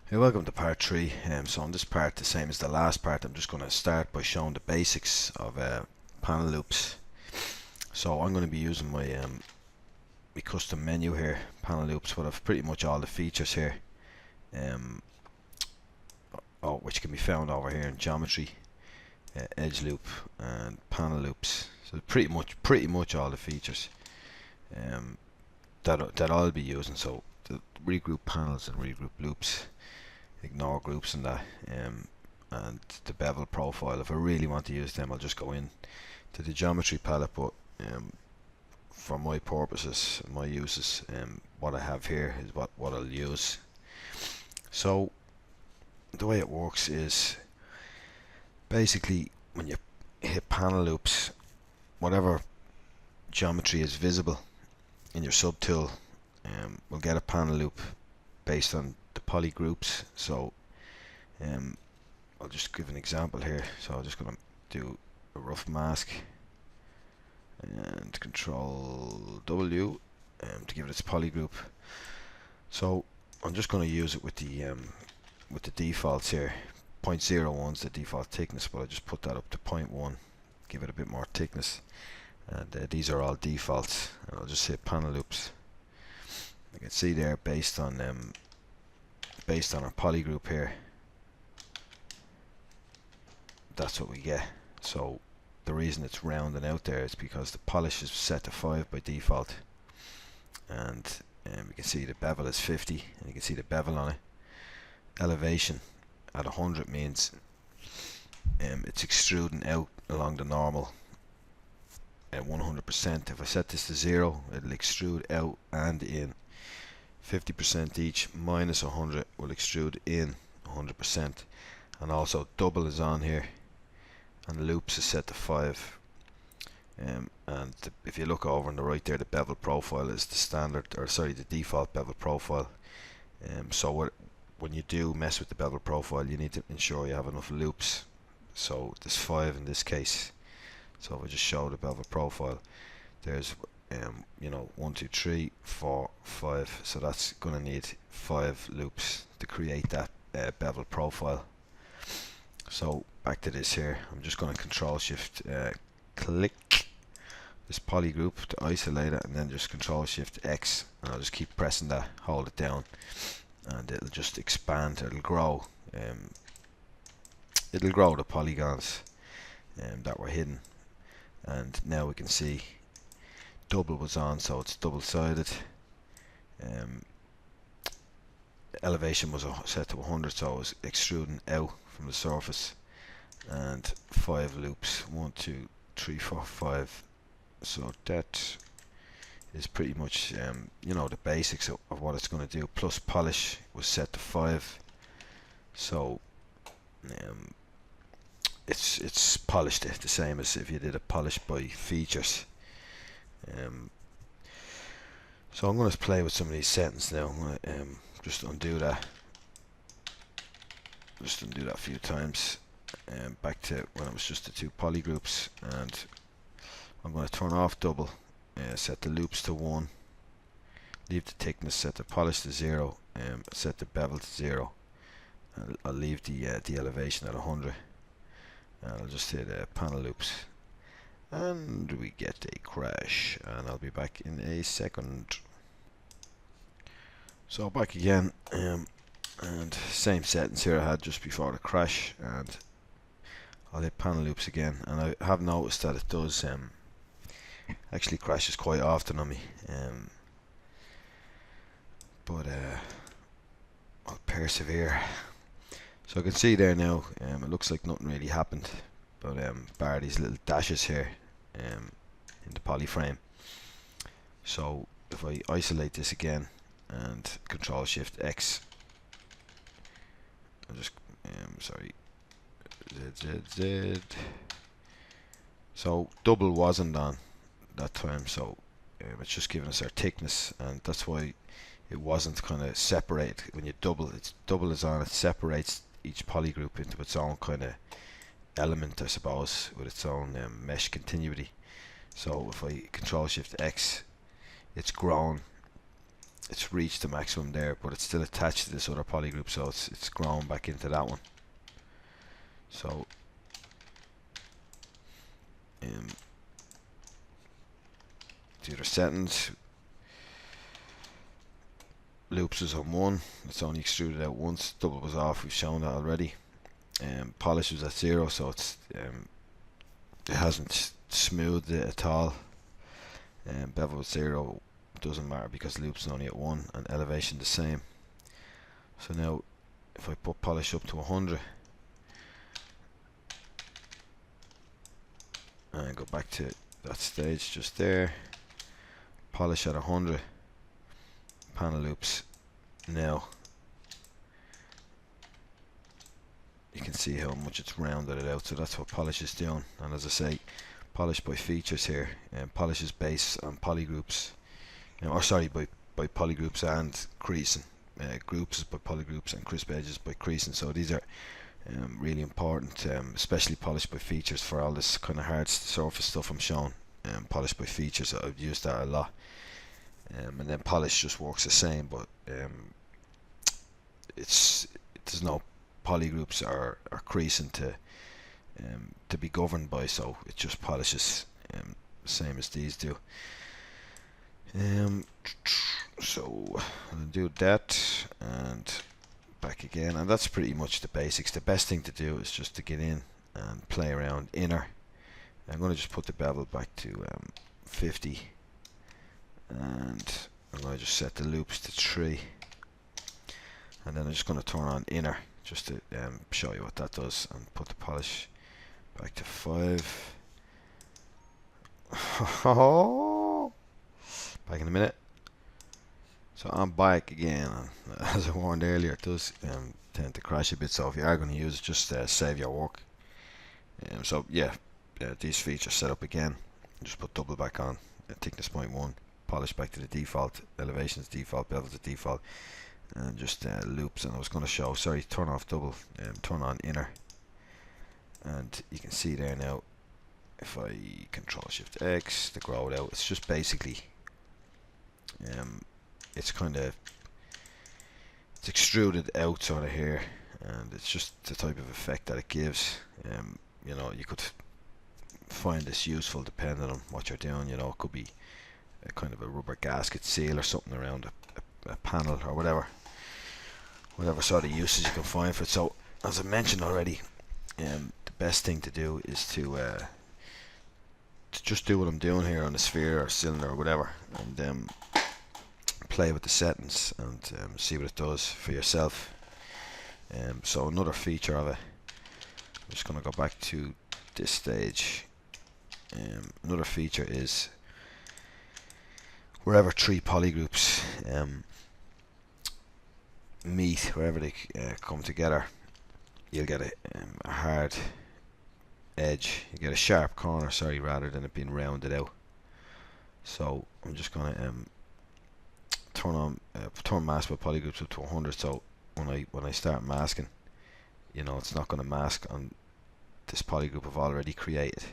Hey, welcome to part 3. So on this part, the same as the last part, I'm just going to start by showing the basics of panel loops. So I'm going to be using my custom menu here, panel loops, but I've pretty much all the features here, um, which can be found over here in geometry, edge loop, and panel loops. So pretty much all the features that I'll be using. So the regroup panels and regroup loops. Ignore groups and that, and the bevel profile. If I really want to use them, I'll just go in to the geometry palette, but for my purposes and my uses, what I have here is what I'll use. So the way it works is basically when you hit panel loops, whatever geometry is visible in your subtool will get a panel loop based on the poly groups. So I'll just give an example here. So I'm just going to do a rough mask and Control W to give it its poly group. So I'm just going to use it with the defaults here. 0.01 is the default thickness, but I just put that up to 0.1, give it a bit more thickness, and these are all defaults. And I'll just say panel loops. You can see there based on our poly group here, that's what we get. So the reason it's rounding out there is because the polish is set to 5 by default, and you can see the bevel is 50, and you can see the bevel on it. Elevation at 100 means it's extruding out along the normal at 100%. If I set this to 0, it'll extrude out and in. 50% each, minus 100 will extrude in 100%, and also double is on here, and the loops is set to 5. If you look over on the right there, the bevel profile is the standard, or sorry, the default bevel profile. So when you do mess with the bevel profile, you need to ensure you have enough loops. So there's 5 in this case. So if I just show the bevel profile, there's 1, 2, 3, 4, 5. So that's going to need 5 loops to create that bevel profile. So back to this here, I'm just going to Control Shift click this poly group to isolate it, and then just Control Shift X, and I'll just keep pressing that, hold it down, and it'll just expand. It'll grow the polygons that were hidden. And now we can see double was on, so it's double-sided. Elevation was set to 100, so it was extruding out from the surface. And 5 loops, 1, 2, 3, 4, 5. So that is pretty much the basics of what it's going to do. Plus polish was set to 5, so it's polished it the same as if you did a polish by features. So I'm going to play with some of these settings now. I'm going to just undo that a few times, back to when it was just the 2 poly groups, and I'm going to turn off double, set the loops to 1, leave the thickness, set the polish to 0, set the bevel to 0, and I'll leave the elevation at 100, and I'll just hit panel loops, and we get a crash, and I'll be back in a second. So back again, and same settings here I had just before the crash, and I'll hit panel loops again, and I have noticed that it does actually crashes quite often on me, but I'll persevere. So I can see there now, it looks like nothing really happened, but bar these little dashes here in the poly frame. So if I isolate this again and Control Shift X, I'll just sorry, Z. So double wasn't on that time, so it's just giving us our thickness, and that's why it wasn't kind of separate. When you double is on, it separates each poly group into its own kind of element, I suppose, with its own mesh continuity. So if I Control Shift X, it's grown it's reached the maximum there, but it's still attached to this other poly group, so it's grown back into that one. So the other settings, loops is on 1, it's only extruded out once. Double was off, we've shown that already. Polish was at 0, so it's it hasn't smoothed it at all. Bevel with 0 doesn't matter because loops are only at 1, and elevation the same. So now if I put polish up to 100 and go back to that stage just there, polish at 100, panel loops, now you can see how much it's rounded it out. So that's what polish is doing. And as I say, polish by features here, and polish is based on polygroups, or sorry, by polygroups and creasing. Groups is by polygroups and crisp edges by creasing. So these are really important, especially polish by features for all this kind of hard surface stuff I'm showing. Polish by features, I've used that a lot. And then polish just works the same, but there's no polygroups or creasing to be governed by, so it just polishes the same as these do. So I'll do that and back again, and that's pretty much the basics. The best thing to do is just to get in and play around inner. I'm going to just put the bevel back to 50, and I'm going to just set the loops to 3, and then I'm just going to turn on inner just to show you what that does, and put the polish back to 5. Back in a minute. So I'm back again, and as I warned earlier, it does tend to crash a bit, so if you are going to use it, just save your work. So yeah, these features set up again, just put double back on, thickness 0.1, polish back to the default, elevations default, bevels to default, and just loops. And I was going to show, sorry, turn off double, turn on inner, and you can see there now, if I Control Shift X to grow it out, it's just basically it's kind of, it's extruded out sort of here, and it's just the type of effect that it gives. You know, you could find this useful depending on what you're doing. You know, it could be a kind of a rubber gasket seal or something around a panel, or whatever sort of uses you can find for it. So as I mentioned already, the best thing to do is to just do what I'm doing here on the sphere or cylinder or whatever, and play with the settings and see what it does for yourself. So another feature of it, I'm just going to go back to this stage. Another feature is wherever 3 polygroups meet, wherever they come together, you'll get a hard edge, you get a sharp corner, sorry, rather than it being rounded out. So I'm just going to turn mask by polygroups up to 100, so when I start masking, you know, it's not going to mask on this polygroup I've already created.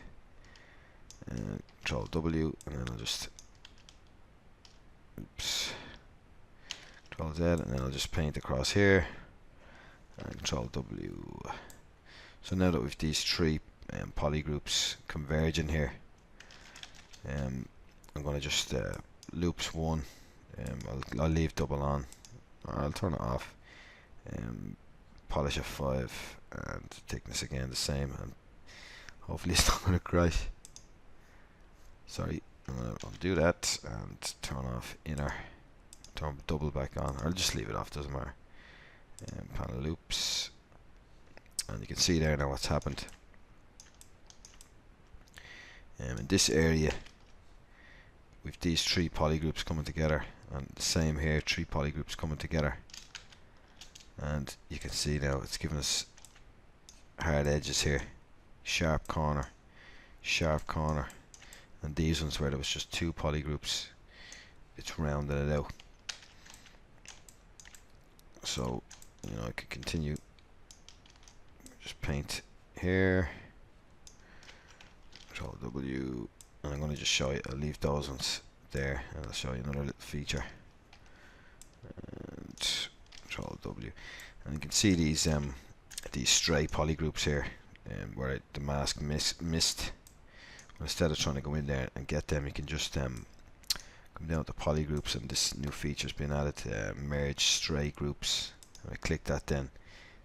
Control W, and then I'll just Control Z, and then I'll just paint across here, and Control W. So now that we've these 3 polygroups converging here, I'm going to just loops 1. I'll leave double on, or I'll turn it off. Polish at 5, and thickness again the same, and hopefully it's not going to crash. Sorry, I'm going to undo that and turn off inner, turn double back on, or I'll just leave it off, doesn't matter. Panel loops, and you can see there now what's happened. In this area, with these 3 polygroups coming together, and the same here, 3 polygroups coming together, and you can see now it's giving us hard edges here, sharp corner, and these ones where there was just 2 polygroups, it's rounded it out. So, you know, I could continue, just paint here, Control W, and I'm going to just show you, I'll leave those ones there, and I'll show you another little feature. and Control W, and you can see these stray polygroups here, where the mask missed. Well, instead of trying to go in there and get them, you can just come down to polygroups, and this new feature's been added, merge stray groups. When I click that, then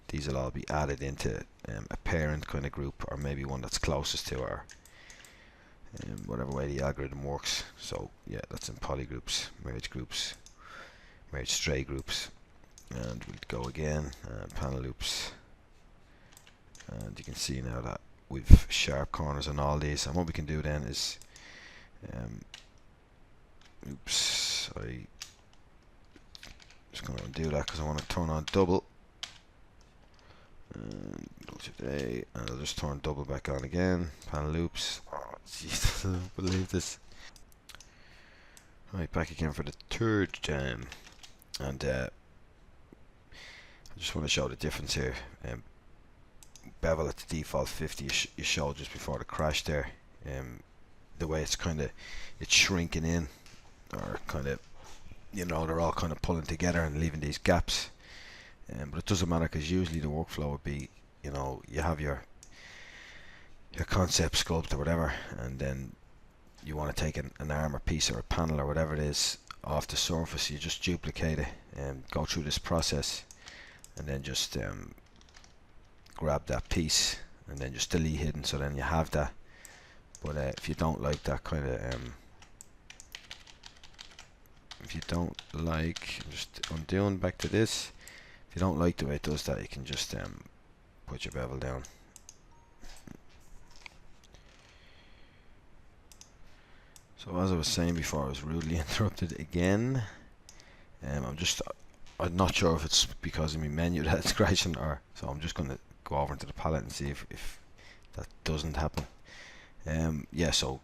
these will all be added into a parent kind of group, or maybe one that's closest to our whatever way the algorithm works. So yeah, that's in polygroups, merge stray groups, and we'll go again, panel loops, and you can see now that we've sharp corners on all these. And what we can do then is oops, I just going to undo that because I want to turn on double, and today, and I'll just turn double back on again, panel loops. Oh jeez, I don't believe this. Right, back again for the third time, and I just want to show the difference here. Bevel at the default 50 you showed just before the crash there. The way it's it's shrinking in, or they're all kind of pulling together and leaving these gaps. But it doesn't matter, because usually the workflow would be, you have your concept sculpt or whatever, and then you want to take an arm or piece or a panel or whatever it is off the surface. You just duplicate it and go through this process, and then just grab that piece and then just delete hidden, so then you have that. But if you don't like that if you don't like, just undoing back to this, if you don't like the way it does that, you can just put your bevel down. So as I was saying before, I was rudely interrupted again. I'm not sure if it's because of my menu that it's crashing, or so I'm just going to go over into the palette and see if that doesn't happen. Yeah, so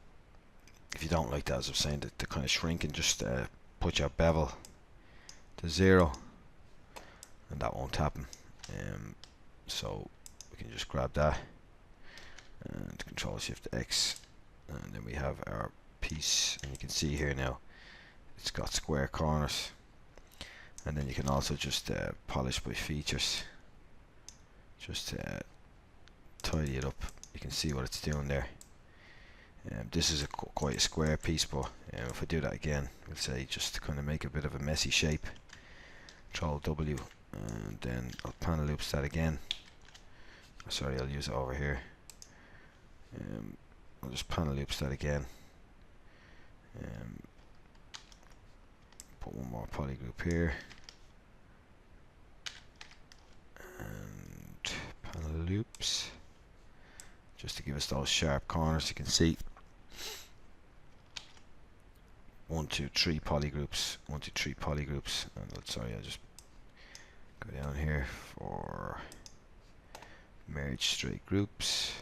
if you don't like that, as I was saying, the kind of shrinking, just put your bevel to 0, and that won't happen. So we can just grab that and Control Shift X, and then we have our piece, and you can see here now it's got square corners. And then you can also just polish by features, just tidy it up. You can see what it's doing there. This is quite a square piece, but if I do that again, we'll say just to kind of make a bit of a messy shape, Control W, and then I'll panel loops that again. Sorry, I'll use it over here. I'll just panel loops that again. Put one more poly group here, and panel loops, just to give us those sharp corners. You can see 1, 2, 3 poly groups, 1, 2, 3 poly groups. And sorry, I'll just go down here for merge straight groups.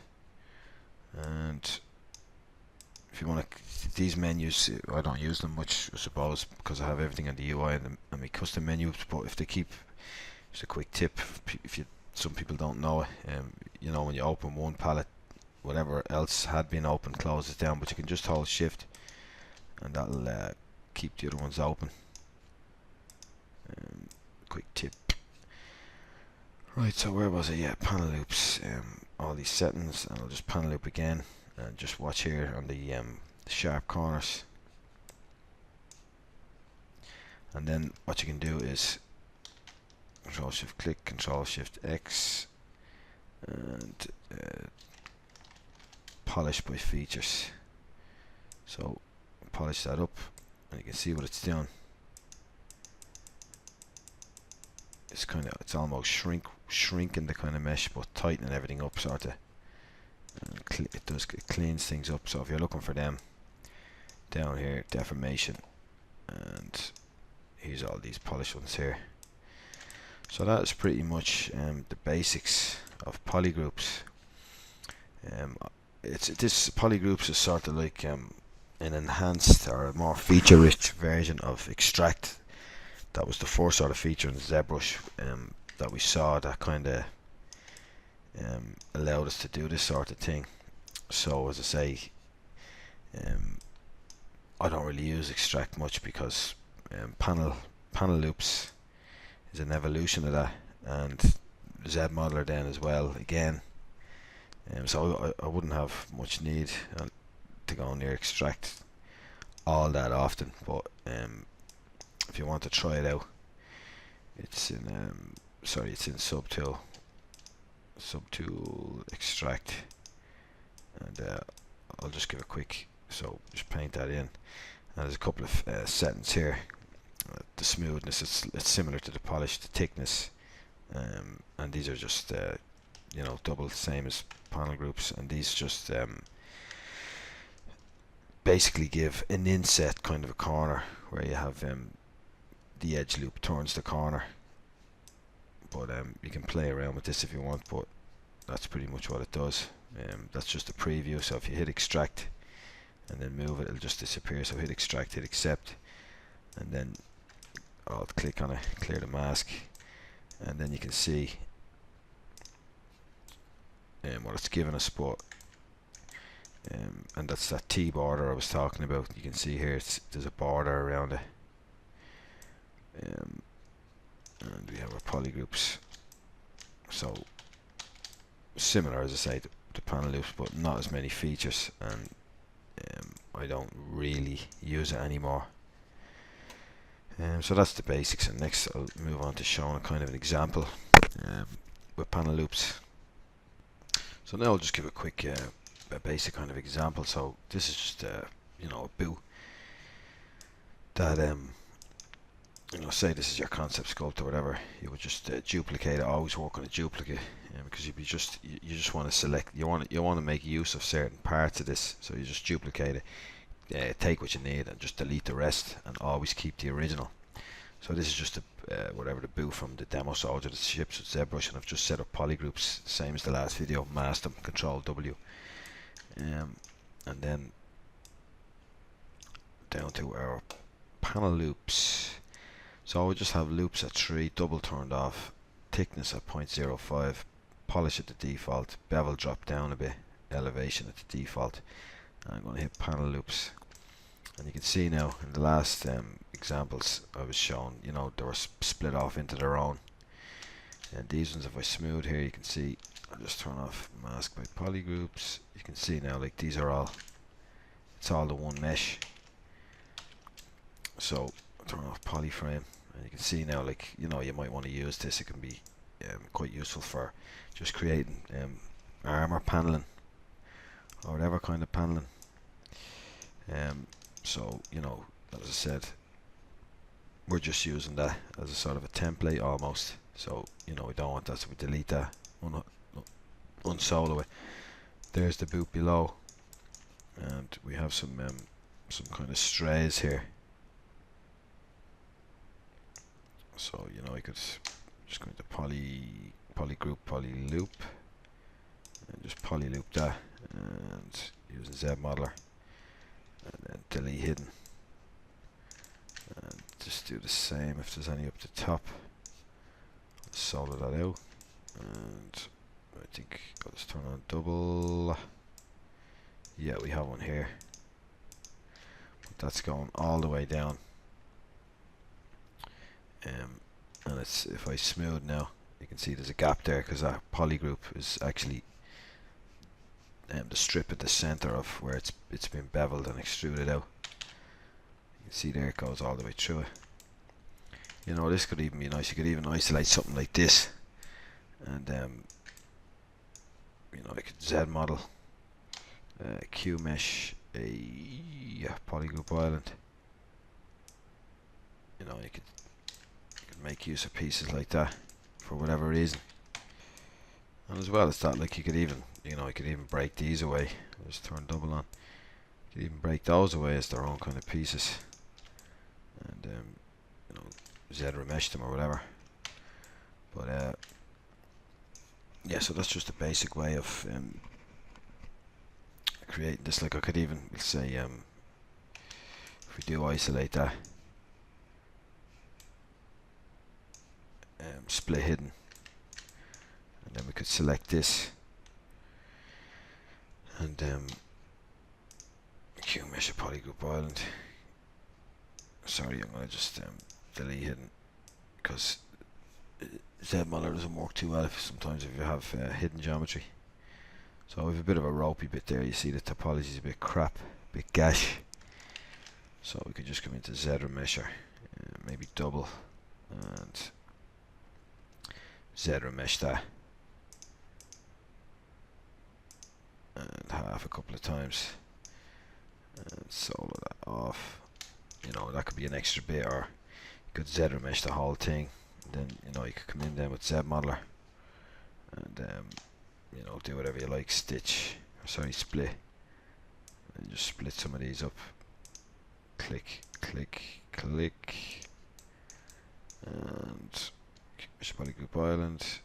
And if you want to, these menus, I don't use them much, I suppose, because I have everything on the UI and my custom menus. But if they keep, just a quick tip, if some people don't know it, when you open one palette, whatever else had been open closes down, but you can just hold Shift, and that'll keep the other ones open. Quick tip. Right, so where was it? Yeah, panel loops. All these settings, and I'll just panel loop again, and just watch here on the sharp corners. And then what you can do is Control Shift click, Control Shift X, and polish by features. So polish that up, and you can see what it's doing. It's almost shrinking the kind of mesh, but tightening everything up, sort of. It cleans things up. So if you're looking for them, down here, deformation, and here's all these polished ones here. So that's pretty much the basics of polygroups. This polygroups is sort of like an enhanced or a more feature-rich version of Extract. That was the first sort of feature in Zbrush that we saw that kind of allowed us to do this sort of thing. So as I say, I don't really use Extract much because panel panel loops is an evolution of that, and Zmodeler then as well again. So I wouldn't have much need to go near extract all that often, but if you want to try it out, it's in it's in subtool extract, and I'll just give a quick, so just paint that in, and there's a couple of settings here. The smoothness, it's similar to the polish. The thickness, and these are just double, same as panel groups, and these just basically give an inset kind of a corner where you have the edge loop turns the corner, but you can play around with this if you want, but that's pretty much what it does. That's just a preview, so if you hit extract and then move it, it'll just disappear. So hit extract, hit accept, and then I'll click on it, clear the mask, and then you can see what it's given us. But and that's that T border I was talking about. You can see here there's a border around it, and we have our polygroups. So similar, as I say, to panel loops, but not as many features, and I don't really use it anymore. So that's the basics, and next I'll move on to showing a kind of an example with panel loops. So now I'll just give a quick a basic kind of example. So this is just a boot that say this is your concept sculpt or whatever. You would just duplicate it. Always work on a duplicate, because you just want to select, you want to make use of certain parts of this, so you just duplicate it, take what you need and just delete the rest, and always keep the original. So this is just whatever the boot from the demo soldier that ships with Zbrush, and I've just set up polygroups same as the last video, masked them, Control W, and then down to our panel loops. So we just have loops at 3, double turned off, thickness at 0.05, polish at the default, bevel drop down a bit, elevation at the default. And I'm going to hit panel loops, and you can see now in the last examples I was showing, they were split off into their own. And these ones, if I smooth here, you can see, I'll just turn off mask by polygroups. You can see now, like, these are all, it's all the one mesh. So turn off polyframe, and you can see now, like, you might want to use this. It can be quite useful for just creating armor paneling or whatever kind of paneling. So as I said, we're just using that as a sort of a template almost. So we don't want that, so we delete that, unsolo it. There's the boot below, and we have some kind of strays here. So I could just go into polygroup, polyloop, and just polyloop that, and using Zmodeler, and then delete hidden, and just do the same if there's any up the top. Solo that out, and I think I'll just turn on double. Yeah, we have one here, but that's going all the way down. And it's, if I smooth now, you can see there's a gap there because that polygroup is actually the strip at the center of where it's been beveled and extruded out. You can see there it goes all the way through it. This could even be nice. You could even isolate something like this, and I could Z model, Q mesh, a polygroup island. You could make use of pieces like that for whatever reason. And as well as that, like, you could even break these away. I'll just turn double on. You could even break those away as their own kind of pieces, and Z remesh them or whatever. But yeah, so that's just a basic way of creating this. Like, I could even, let's say, if we do isolate that, split hidden, and then we could select this, and Q mesh a polygroup island. Sorry, I'm going to just delete hidden, because ZModeler doesn't work too well sometimes if you have hidden geometry. So we have a bit of a ropey bit there. You see the topology is a bit crap, a bit gash. So we could just come into Z-remesher, maybe double, and Z-remesh that, and half a couple of times, and solo that off. You know, that could be an extra bit, or you could Z-remesh the whole thing. Then, you know, you could come in then with ZModeler and you know, do whatever you like, stitch, or sorry, split, and just split some of these up. Click, click, click, and polygroup island,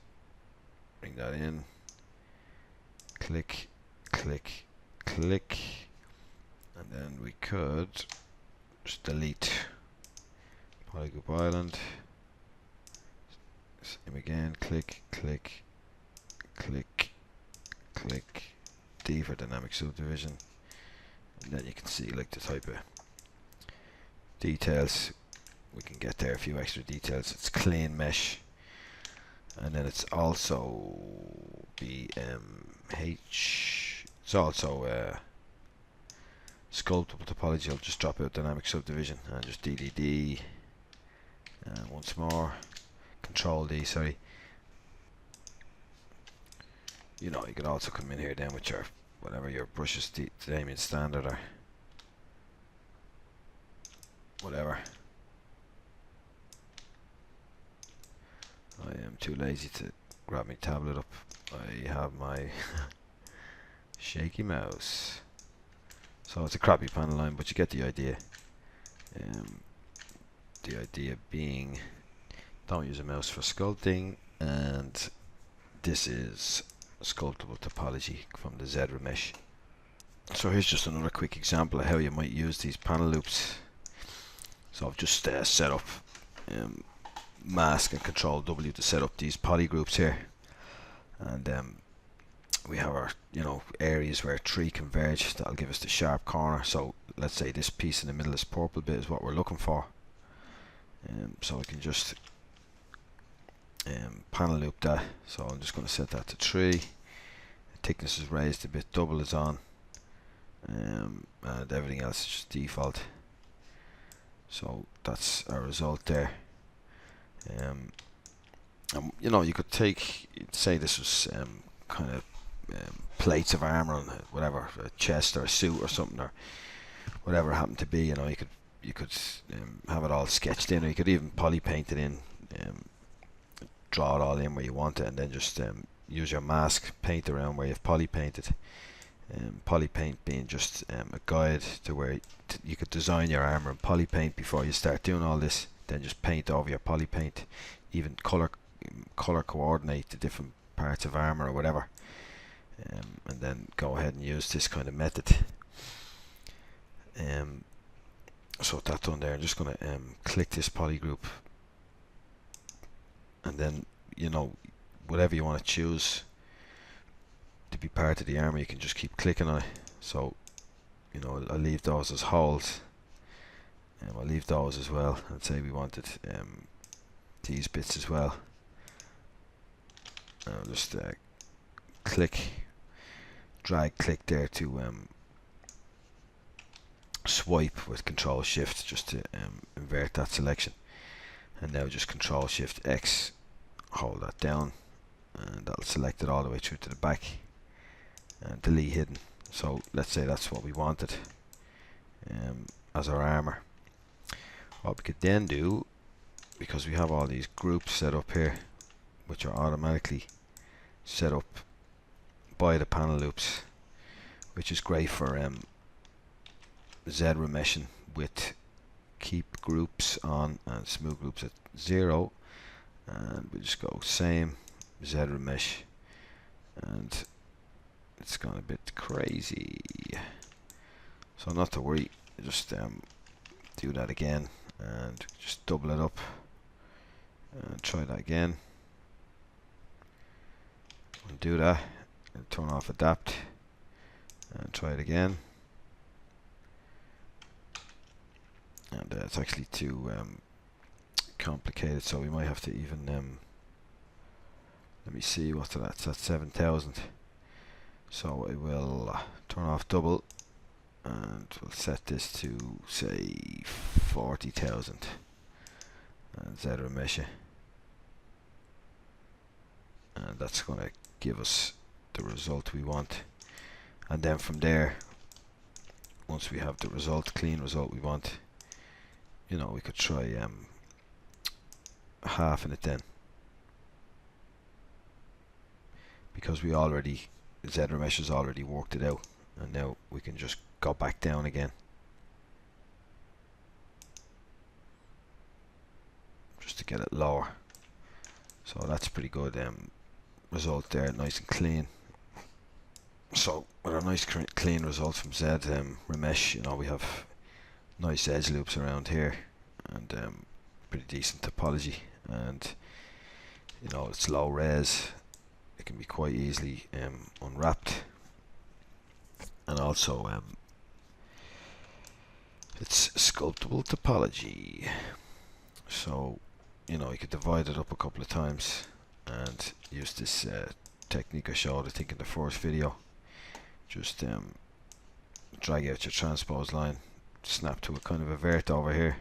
bring that in, click, click, click, and then we could just delete polygroup island, same again, click, click, click, click, D for dynamic subdivision, and then you can see like the type of details we can get there, a few extra details. It's clean mesh, and then it's also BMH, it's also sculptable topology. I'll just drop out dynamic subdivision and just DDD, and once more Control D, sorry. You know, you could also come in here then with your whatever your brushes, Damien standard or whatever. I am too lazy to grab my tablet up. I have my shaky mouse. So it's a crappy panel line, but you get the idea. The idea being, don't use a mouse for sculpting, and this is sculptable topology from the Z-remesh. So here's just another quick example of how you might use these panel loops. So I've just set up mask and Control W to set up these polygroups here, and we have our, you know, areas where three converge. That'll give us the sharp corner. So let's say this piece in the middle, this purple bit, is what we're looking for. So we can just panel loop that. So I'm just going to set that to 3. The thickness is raised a bit, double is on, and everything else is just default. So that's our result there. You know, you could take, say this was kind of plates of armor on whatever, a chest or a suit or something, or whatever it happened to be. You know, you could have it all sketched in, or you could even poly paint it in, draw it all in where you want it, and then just use your mask, paint around where you've poly painted. Poly paint being just a guide to where you could design your armor in poly paint before you start doing all this. Then just paint over your poly paint, even color coordinate the different parts of armor or whatever, and then go ahead and use this kind of method. So with that done there, I'm just going to click this poly group, and then, you know, whatever you want to choose to be part of the armor, you can just keep clicking on it. So, you know, I'll leave those as holes, and I'll leave those as well, and say we wanted these bits as well. I'll just click, drag click there to swipe with Control Shift just to invert that selection, and now just Control Shift X, hold that down, and that'll select it all the way through to the back, and delete hidden. So let's say that's what we wanted as our armor. What we could then do, because we have all these groups set up here which are automatically set up by the panel loops, which is great for Z-remeshing with keep groups on and smooth groups at 0, and we just go same Z-remesh, and it's gone a bit crazy, so not to worry, just do that again and just double it up and try that again, and do that and turn off adapt and try it again. And it's actually too complicated, so we might have to even let me see what that's at 7,000. So I will turn off double, and we'll set this to say 40,000 and Zbrush, and that's going to give us the result we want. And then from there, once we have the result, clean result we want, you know, we could try halving it then, because we already, Zbrush has already worked it out, and now we can just go back down again just to get it lower. So that's pretty good result there, nice and clean. So with a nice clean result from Zbrush, you know, we have nice edge loops around here, and pretty decent topology, and you know, it's low res, it can be quite easily unwrapped, and also it's sculptable topology. So you know, you could divide it up a couple of times and use this technique I showed, I think, in the first video. Just drag out your transpose line, snap to a kind of a vert over here,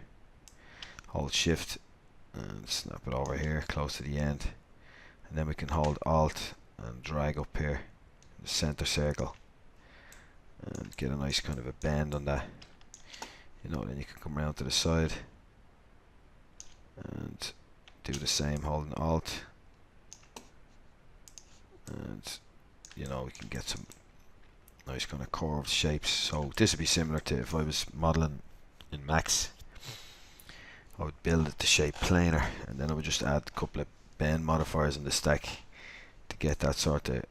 hold shift and snap it over here close to the end, and then we can hold alt and drag up here in the center circle and get a nice kind of a bend on that. You know, then you can come around to the side and do the same, holding alt, and you know, we can get some nice kind of curved shapes. So this would be similar to if I was modeling in Max. I would build it to shape planar, and then I would just add a couple of bend modifiers in the stack to get that sort of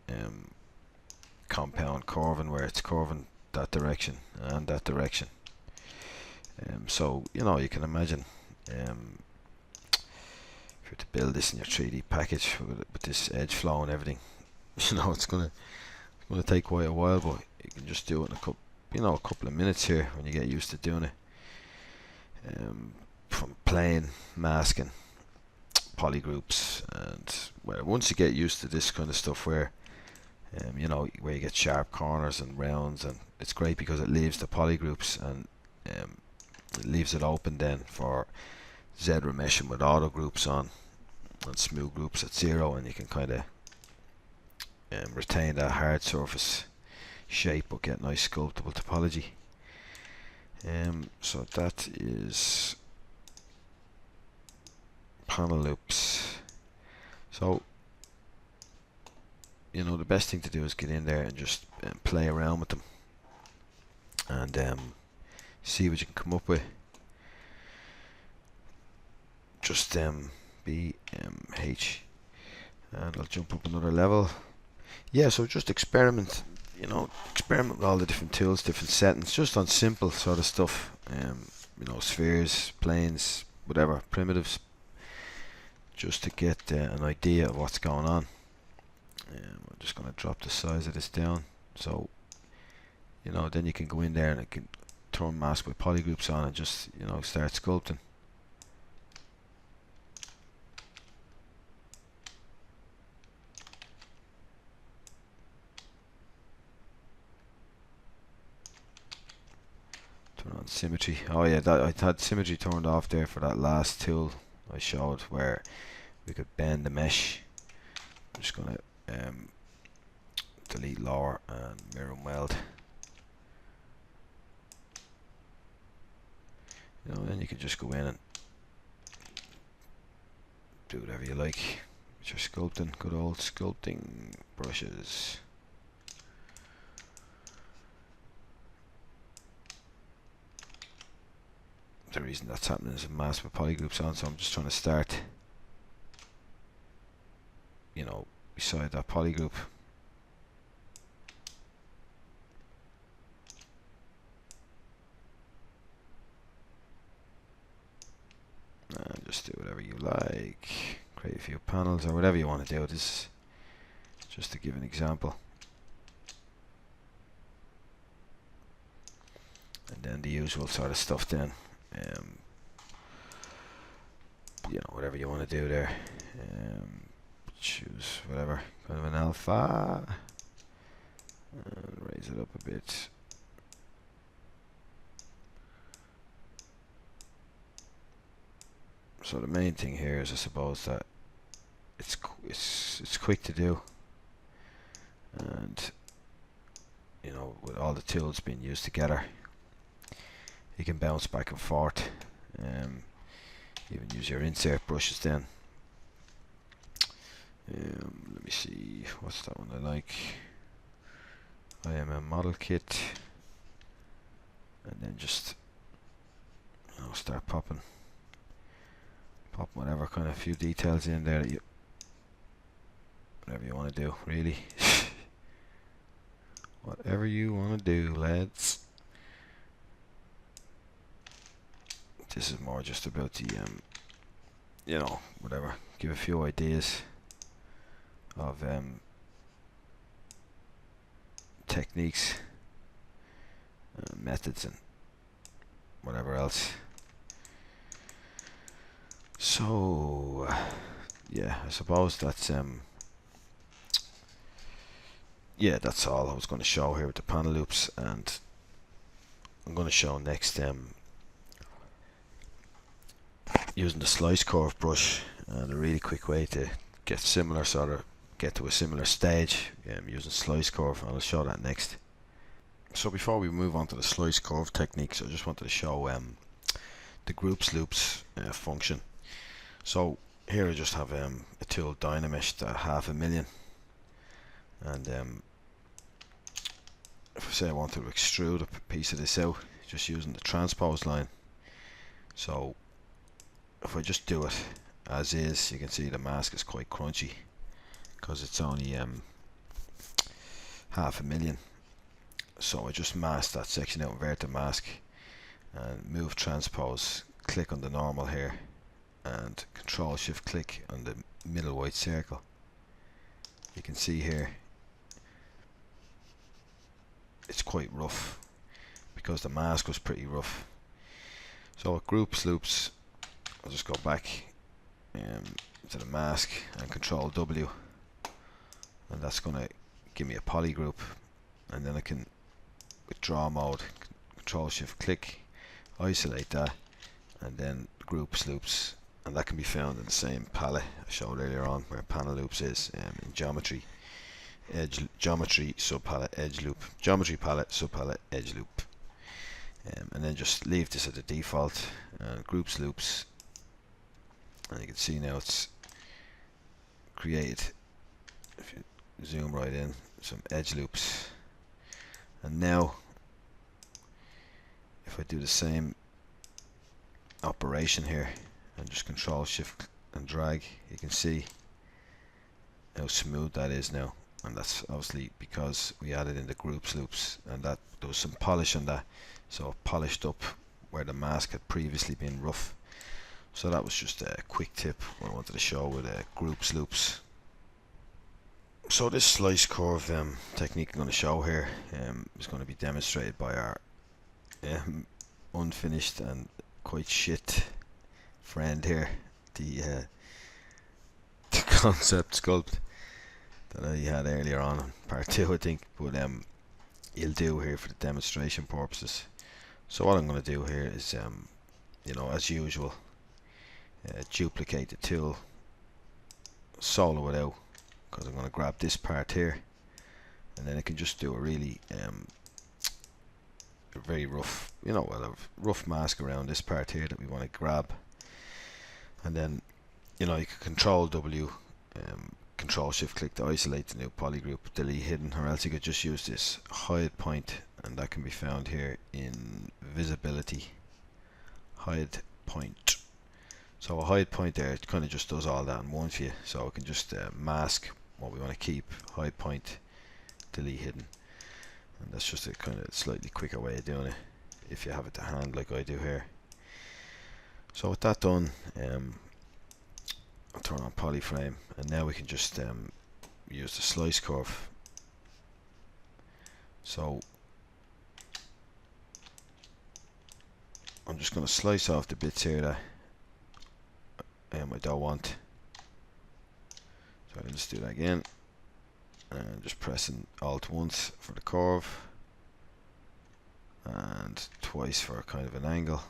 compound curving, where it's curving that direction and that direction. So you know, you can imagine if you're to build this in your 3D package with this edge flow and everything, you know, it's gonna take quite a while, but you can just do it in a couple of minutes here when you get used to doing it. From plane, masking, polygroups, and well, once you get used to this kind of stuff, where you know, where you get sharp corners and rounds, and it's great because it leaves the polygroups, and it leaves it open then for Zbrush with auto groups on and smooth groups at 0, and you can kind of retain that hard surface shape but get nice sculptable topology. So that is panel loops. So you know, the best thing to do is get in there and just play around with them and see what you can come up with. Just BMH, and I'll jump up another level. Yeah, so just experiment, you know, experiment with all the different tools, different settings, just on simple sort of stuff, you know, spheres, planes, whatever, primitives, just to get an idea of what's going on. I'm just going to drop the size of this down, so you know, then you can go in there and it can turn mask with polygroups on and just, you know, start sculpting. Turn on symmetry. Oh yeah, that I had symmetry turned off there for that last tool I showed, where we could bend the mesh. I'm just going to delete lower and mirror and weld. You know, then you can just go in and do whatever you like with your sculpting. Good old sculpting brushes. The reason that's happening is a mask with polygroups on, so I'm just trying to start, you know, beside that polygroup. And just do whatever you like, create a few panels or whatever you want to do. This just to give an example. And then the usual sort of stuff then. you know, whatever you want to do there. Choose whatever kind of an alpha and raise it up a bit. So the main thing here is, I suppose, that it's quick to do, and you know, with all the tools being used together, you can bounce back and forth. Even use your insert brushes then. Let me see, what's that one I like? I am a model kit, and then just, you know, start popping whatever kind of few details in there that you, whatever you want to do, really. Whatever you want to do, lads. This is more just about the you know, whatever, give a few ideas of techniques, methods, and whatever else. So yeah, I suppose that's yeah, that's all I was going to show here with the panel loops, and I'm going to show next using the slice curve brush, and a really quick way to get similar, sort of get to a similar stage using slice curve, and I'll show that next. So before we move on to the slice curve techniques, I just wanted to show the groups loops function. So here I just have a tool Dynameshed at 500,000, and if I say I want to extrude a piece of this out, just using the transpose line. So if I just do it as is, you can see the mask is quite crunchy because it's only 500,000. So I just mask that section out, invert the mask, and move transpose, click on the normal here, and control shift click on the middle white circle. You can see here it's quite rough because the mask was pretty rough. So with groups loops, I'll just go back to the mask and control W, and that's going to give me a poly group, and then I can, with draw mode, control shift click, isolate that, and then groups loops, and that can be found in the same palette I showed earlier on where panel loops is, in geometry, edge, geometry, subpalette, edge loop, geometry palette, subpalette, edge loop, and then just leave this at the default, groups loops, and you can see now it's created, if you zoom right in, some edge loops. And now if I do the same operation here and just control shift and drag, you can see how smooth that is now, and that's obviously because we added in the groups loops, and that there was some polish on that, so it polished up where the mask had previously been rough. So that was just a quick tip I wanted to show with groups loops. So this slice curve technique I'm going to show here is going to be demonstrated by our unfinished and quite shit friend here, the concept sculpt that I had earlier on in part 2, I think, but he'll do here for the demonstration purposes. So what I'm going to do here is you know, as usual, duplicate the tool, solo it out, because I'm going to grab this part here, and then I can just do a really a very rough, you know, a rough mask around this part here that we want to grab, and then, you know, you can control W, control shift click to isolate the new poly group, delete hidden, or else you could just use this hide point, and that can be found here in visibility, hide point. So a hide point there, it kind of just does all that in one for you. So I can just mask what we want to keep, hide point, delete hidden, and that's just a kind of slightly quicker way of doing it if you have it to hand like I do here. So with that done, I'll turn on polyframe, and now we can just use the slice curve. So I'm just going to slice off the bits here that I don't want. So I'll just do that again, and just pressing Alt once for the curve, and twice for kind of an angle,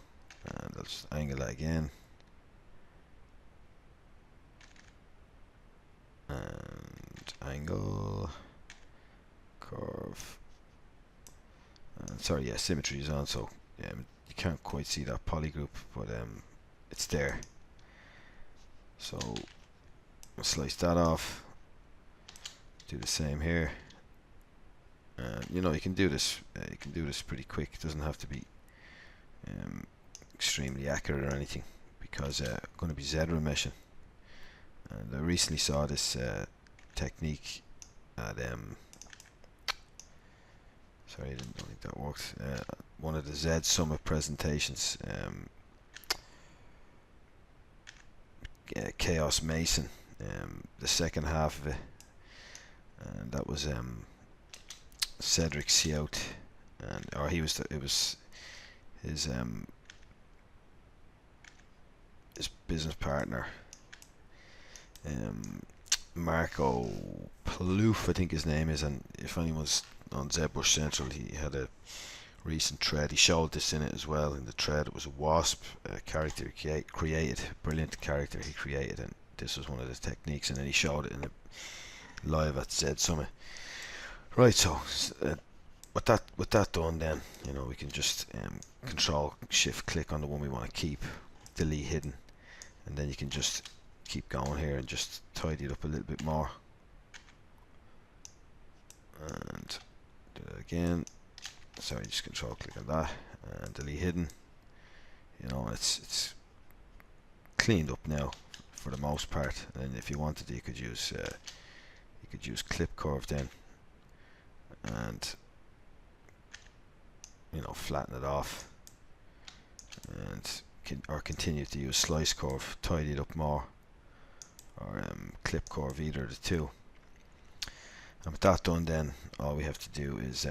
and I'll just angle that again, and angle, curve, and sorry, yeah, symmetry is on, so you can't quite see that poly group, but it's there. So I'll slice that off, do the same here. You know, you can do this pretty quick. It doesn't have to be extremely accurate or anything, because I'm going to be Z remeshing, and I recently saw this technique at sorry, I don't think that worked. One of the Z Summit presentations, Chaos Mason, the second half of it, and that was Cedric Siout, and it was his business partner, Marco Plouffe, I think his name is, and if anyone's on Zbrush Central, he had a recent thread. He showed this in it as well. In the thread, it was a wasp character he created, brilliant character he created, and this was one of the techniques, and then he showed it in a live at Z Summit. Right, so with that done, then you know we can just Control Shift click on the one we want to keep, delete hidden, and then you can just keep going here and just tidy it up a little bit more, and do that again. Sorry, just Control click on that and delete hidden. You know, it's cleaned up now for the most part. And if you wanted, you could use clip curve then, and you know, flatten it off, and or continue to use slice curve, tidy it up more, or clip curve, either of the two. And with that done, then all we have to do is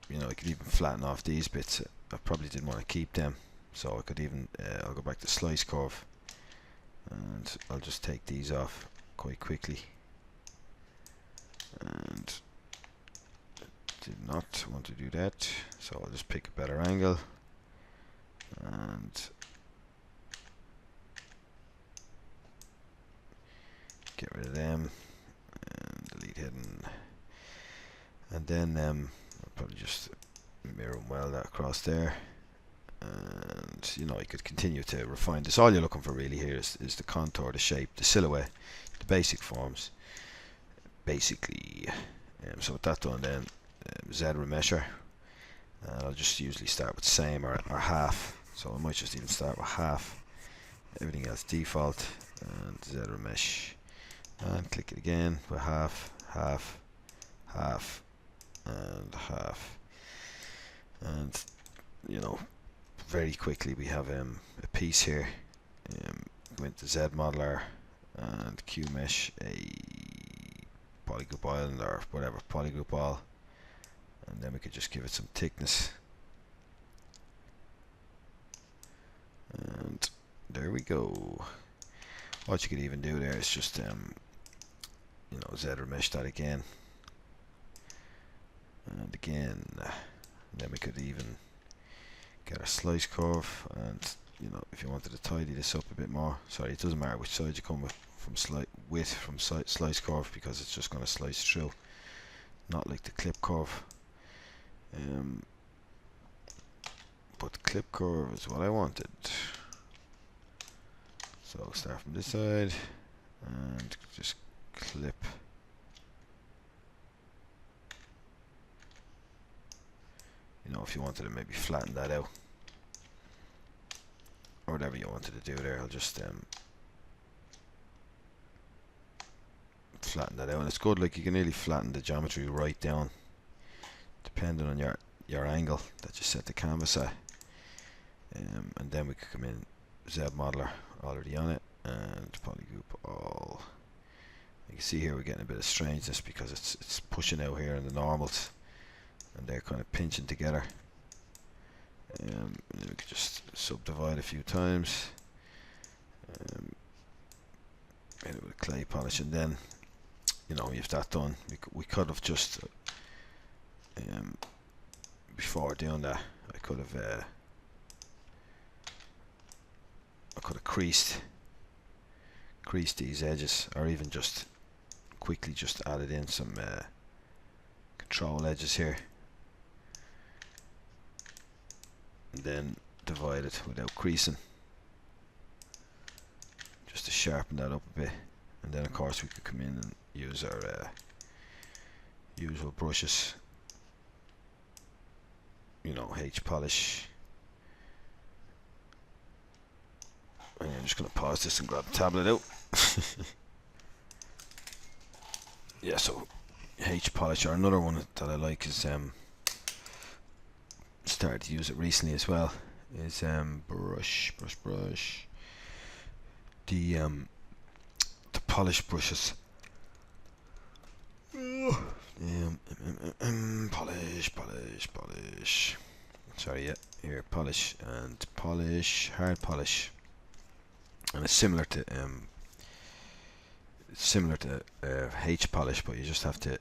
you know, I could even flatten off these bits. I probably didn't want to keep them, so I could even I'll go back to slice curve, and I'll just take these off quite quickly. And did not want to do that, so I'll just pick a better angle and get rid of them and delete hidden, and then I'll probably just mirror and weld that across there. And you know, you could continue to refine this. All you're looking for really here is the contour, the shape, the silhouette, the basic forms basically. So with that done, then Z remesher, and I'll just usually start with same or half, so I might just even start with half, everything else default, and Z remesh, and click it again with half, half, half, and half, and you know, very quickly we have a piece here. Go into Z modeler and Q mesh a polygroup island or whatever, polygroup all, and then we could just give it some thickness, and there we go. What you could even do there is just you know, Z remesh that again and again, and then we could even get our slice curve, and you know, if you wanted to tidy this up a bit more, sorry, it doesn't matter which side you come with from slice curve, because it's just going to slice through, not like the clip curve. But the clip curve is what I wanted. So start from this side and just clip. You know, if you wanted to maybe flatten that out or whatever you wanted to do there, I'll just flatten that out. And it's good, like you can nearly flatten the geometry right down, depending on your angle that you set the canvas at. And then we could come in Z modeler already on it, and polygroup all. You can see here we're getting a bit of strangeness because it's pushing out here in the normals, and they're kind of pinching together. And then we could just subdivide a few times. clay polish, and then you know, you've that done. We could have just before doing that, I could have creased these edges, or even just quickly just added in some control edges here, and then divide it without creasing, just to sharpen that up a bit. And then of course we could come in and use our usual brushes, you know, H polish. And I'm just going to pause this and grab the tablet out. Yeah, so H polish, or another one that I like is started to use it recently as well, is brush. The polish brushes. Polish. Sorry, yeah, here, polish and polish, hard polish, and it's similar to H polish, but you just have to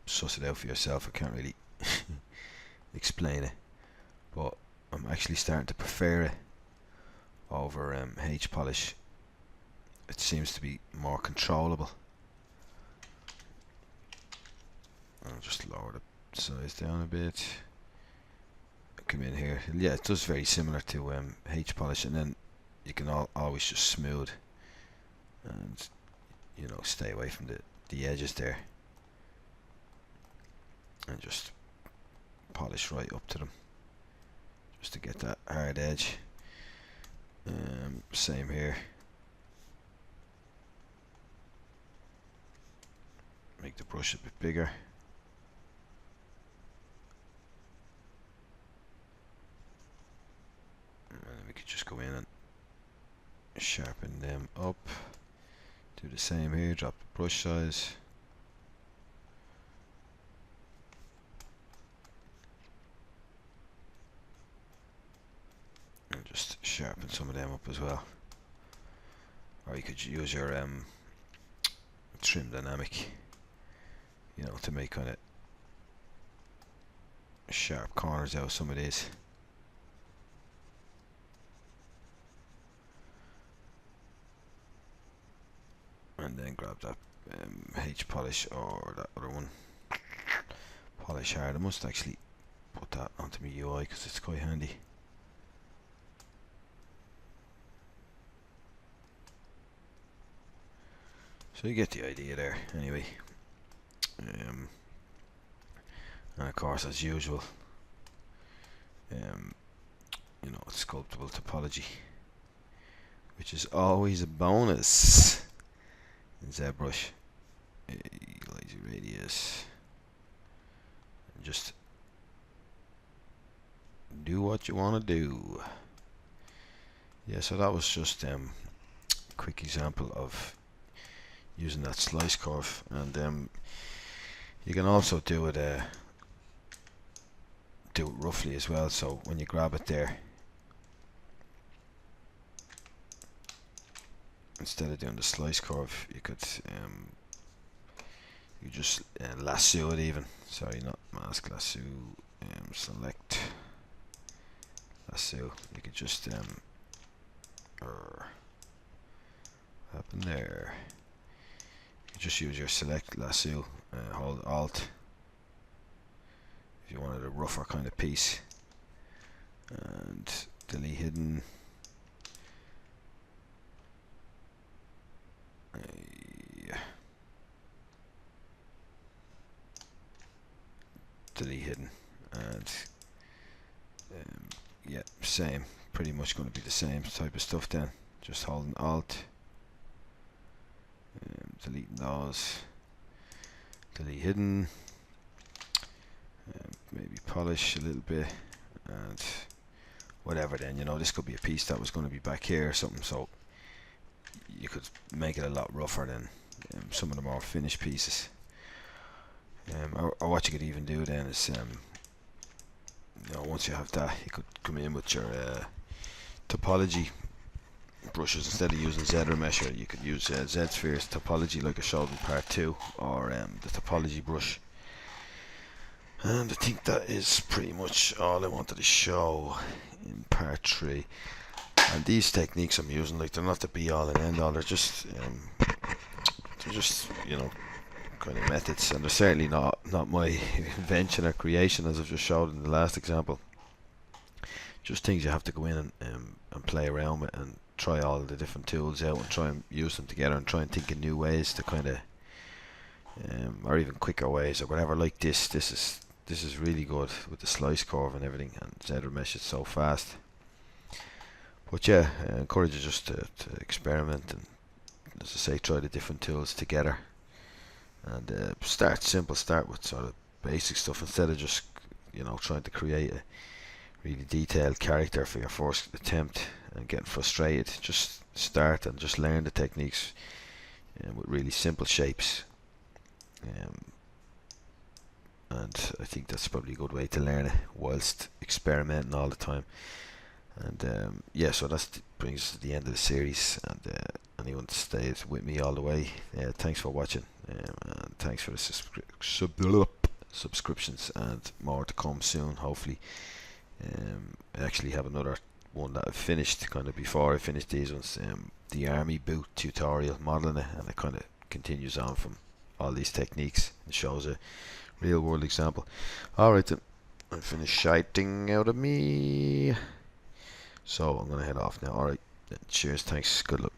suss it out for yourself. I can't really explain it, but I'm actually starting to prefer it over H polish. It seems to be more controllable. I'll just lower the size down a bit. Come in here. Yeah, it does very similar to H polish, and then you can always just smooth and, you know, stay away from the edges there, and just polish right up to them, just to get that hard edge. Same here. Make the brush a bit bigger. And we could just go in and sharpen them up. Do the same here, drop the brush size. And just sharpen some of them up as well. Or you could use your trim dynamic, you know, to make kind of sharp corners out of some of these. And then grab that H polish, or that other one, polish hard. I must actually put that onto my UI because it's quite handy. So you get the idea there anyway. And of course, as usual, you know, it's sculptable topology, which is always a bonus in Zbrush. Lazy radius, and just do what you want to do. Yeah, so that was just a quick example of using that slice curve, and you can also do it roughly as well. So when you grab it there, instead of doing the slice curve, you could you just lasso it even. Sorry, not mask, lasso. Select lasso. You could just happen there. You just use your select lasso, hold Alt if you wanted a rougher kind of piece, and delete hidden. Delete hidden, and yeah, same, pretty much going to be the same type of stuff then. Just holding Alt, deleting those, delete hidden, maybe polish a little bit, and whatever then, you know, this could be a piece that was going to be back here or something, so you could make it a lot rougher than some of the more finished pieces. Or what you could even do then is, you know, once you have that, you could come in with your topology brushes. Instead of using Zbrush, you could use Z-Sphere's topology like I showed in part 2, or the topology brush. And I think that is pretty much all I wanted to show in part 3. And these techniques I'm using, like, they're not the be all and end all, they're just you know, kind of methods, and they're certainly not my invention or creation, as I've just showed in the last example. Just things you have to go in and play around with and try all the different tools out and try and use them together and try and think of new ways to kind of or even quicker ways or whatever. Like this is really good with the slice curve and everything, and Zbrush is so fast. But yeah, I encourage you just to experiment and, as I say, try the different tools together, and start simple. Start with sort of basic stuff instead of just, you know, trying to create a really detailed character for your first attempt and getting frustrated. Just start and just learn the techniques with really simple shapes, and I think that's probably a good way to learn it whilst experimenting all the time. And yeah, so that brings us to the end of the series, and anyone that stayed with me all the way, thanks for watching, and thanks for the subscriptions, and more to come soon, hopefully. I actually have another one that I've finished kind of before I finished these ones, the army boot tutorial, modeling it, and it kind of continues on from all these techniques and shows a real world example. Alright then, I'm finished shiting out of me, so I'm gonna head off now. Alright, cheers, thanks, good luck.